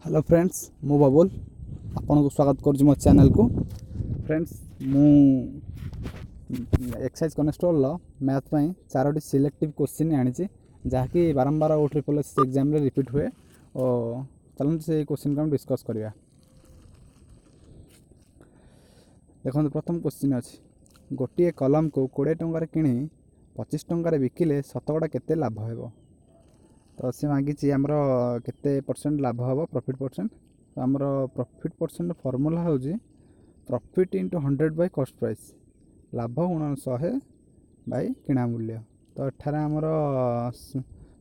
Hello friends मु बबुल आपन को स्वागत कर मो चैनल को। फ्रेंड्स मु एक्साइज कनेस्टेबल मैथ पाई चारोटी सिलेक्टिव क्वेश्चन आनी जहाँकि बारंबार ओ ट्रिपल एस एग्जाम रे रिपीट हुए और चलते से क्वेश्चन को हम डिस्कस करवा। देखो प्रथम क्वेश्चन अच्छी गोटे कलम को 20 टंकार किणी 25 टंकार बिकिले शतकड़ा केते लाभ हेबो। तो सी मागिची आमर केते परसेंट लाभ हम प्रॉफिट परसेंट। तो आमर प्रॉफिट परसेंट फॉर्मूला हूँ profit into 100 by cost price लाभ गुणन 100 बाय किणा मूल्य। तो एठार आमर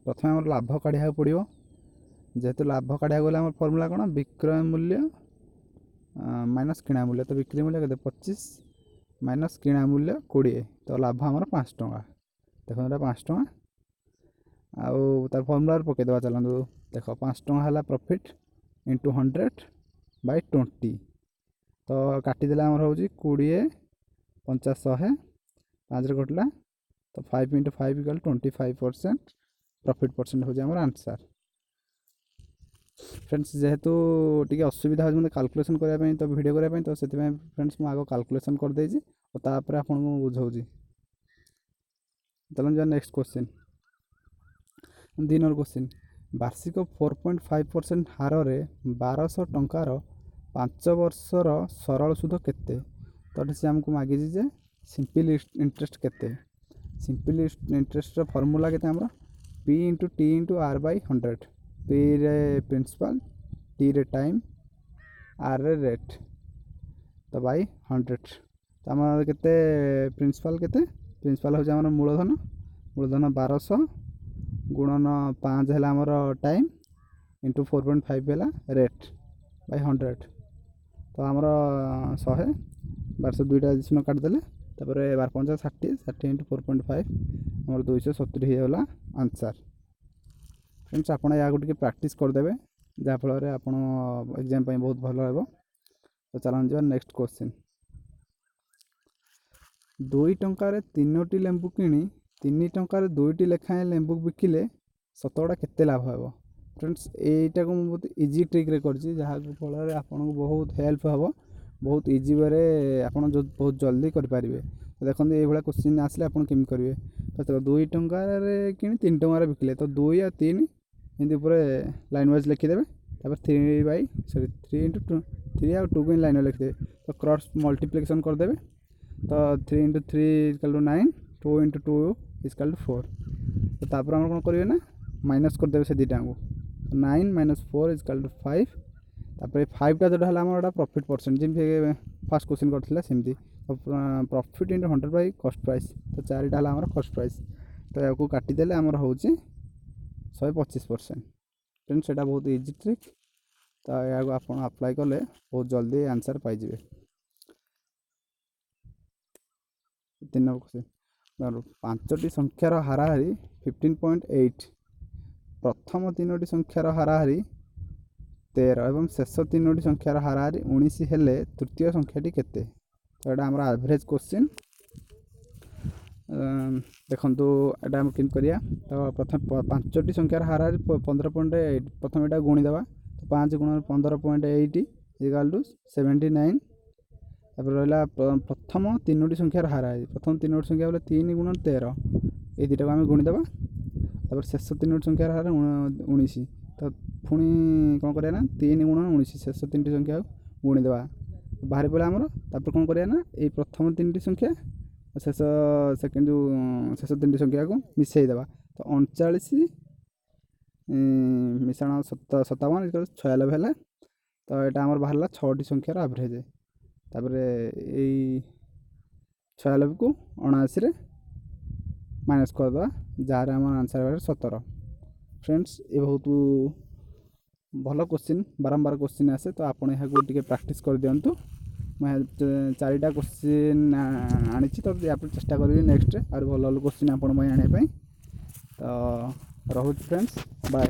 प्रथम आमर लाभ काढ़ा पड़ो जेहेतु लाभ काढ़ा गले आम फॉर्मूला कौन विक्रय मूल्य माइनस किणा मूल्य। तो बिक्री मूल्य के 25 माइनस किणा मूल्य 20 तो लाभ आमर 5 टंका। देखो 5 टंका आउ तार फॉर्मूला पकईदे चलतु देख 5 टंका है प्रॉफिट इंटू 100 बाय 20 तो काटिदेले आमर हूँ 20 50 100 5 कटला तो 5 इंटू 5 इक्वल 25% प्रॉफिट परसेंट हूँ आमर आंसर। फ्रेंड्स जेहेतु टी असुविधा हो मतलब कैलकुलेशन करने तो वीडियो करने तो से फ्रेंड्स मुझे आगे कैलकुलेशन कर देजी और तापर आपको बुझाऊँ। चलो नेक्स्ट क्वेश्चन 2 नंबर क्वेश्चन वार्षिक 4.5% हार रे 1200 टंकार 5 वर्षर सरल सुध केते। तो से आमको मागिजी जे सिंपल इंटरेस्ट केते। सिंपल इंटरेस्ट फॉर्मूला केते हमर P into T into R by 100 P रे प्रिंसिपल T रे टाइम R रे रेट तो बाय 100। तो आम केते प्रिंसिपल केते प्रिंसिपल हो आमर मूलधन 1200 गुणन 5 है आमर टाइम इंटू 4.5 है रेट बाय 100। तो आमर 100 1200 दुईटा जिसम काटिदेले 12 5 60 60 इंटू 4.5 आमर 270 होगा आंसर। फ्रेंड्स आप प्रैक्टिस करदे जहाँफल आप एग्जाम बहुत भल हो। तो चलते जा नेक्स्ट क्वेश्चन 2 टंकार 3टी लेंबू किणी 3 टंकार 2टी लेखाएं लेंबू बिकिले शतकड़ा केते लाभ हेबो। फ्रेंड्स एटा को बहुत इजी ट्रिक रे करछि जहाँ फल आपको बहुत हेल्प हम बहुत इजी वे आपन जो बहुत जल्दी कर पारिबे। तो देखो ये क्वेश्चन आसले आप केमी करेंगे। तो 2 टंकार कि 3 टंकार बिकिले तो 2 और 3 एमती लाइन वाइज लिखिदेवे 3 बाई 3 इंटू 3 और 2 को लाइन लिखिदेवे तो क्रॉस मल्टीप्लिकेशन करदे तो 3 into 3 equal to 9 2 into 2 equal to 4 तो तापर हम कौन करेंगे ना माइनस करदे से दुटा को 9 माइनस 4 इक्वल टू 5 तापर 5 टा जो है प्रॉफिट परसेंट जमी फास्ट क्वेश्चन करते सेमती तो profit into 100 by cost price तो 4टा है कॉस्ट प्राइस तो या काटिदेले आमर हूँ 125%। फ्रेंड्स से बहुत इजी ट्रिक तो या आप अप्लाई कले बहुत जल्दी आंसर पाइबे। 3 नंबर क्वेश्चन 5टी संख्यार हाराहारी 15.8 प्रथम 3टी संख्यार हाराहारी 13 एवं शेष 3टी संख्यार हाराहारी 19 हेले तृतीय संख्याटी केते। तो यहाँ आम एवरेज क्वेश्चन देखो यहाँ आम केमती करिया तो प्रथम 5टी संख्यार हाराहारी 15.8 प्रथम यहाँ गुणीदेवा तो 5 गुण 15.8 इक्वल टू 79 रहा प्रथम 3टी संख्यार हाराहारी प्रथम 3टी संख्या बोले 3 गुण 13 ये दुटा को आम गुणीदेवा तापर शेष 3टी संख्यार हार 19 तो पुणी कौन करिया ना 3 गुण 19 शेष 3टी संख्या गुणीदेवा बाहर पड़ा आमर तापर कौन करिया ना ये प्रथम 3टी संख्या शेष सेकेंड जो शेष 3टी संख्या को मिसईदेवा तो 39 मिश्रण 57 96 है तो यहाँ आमर बाहर 6टी संख्यार एवरेज तापर यही 96 को 79 माइनस करदे जार आम आंसर 17। फ्रेंड्स ये बहुत भल क्वेश्चन बारंबार क्वेश्चन आसे तो आप प्रैक्टिस कर दिंतु। मैं 4टा क्वेश्चन आनी तो आप चेष्टा करी नेक्स्ट और भल भल क्वेश्चन आप आने तो रोज फ्रेंड्स बाय।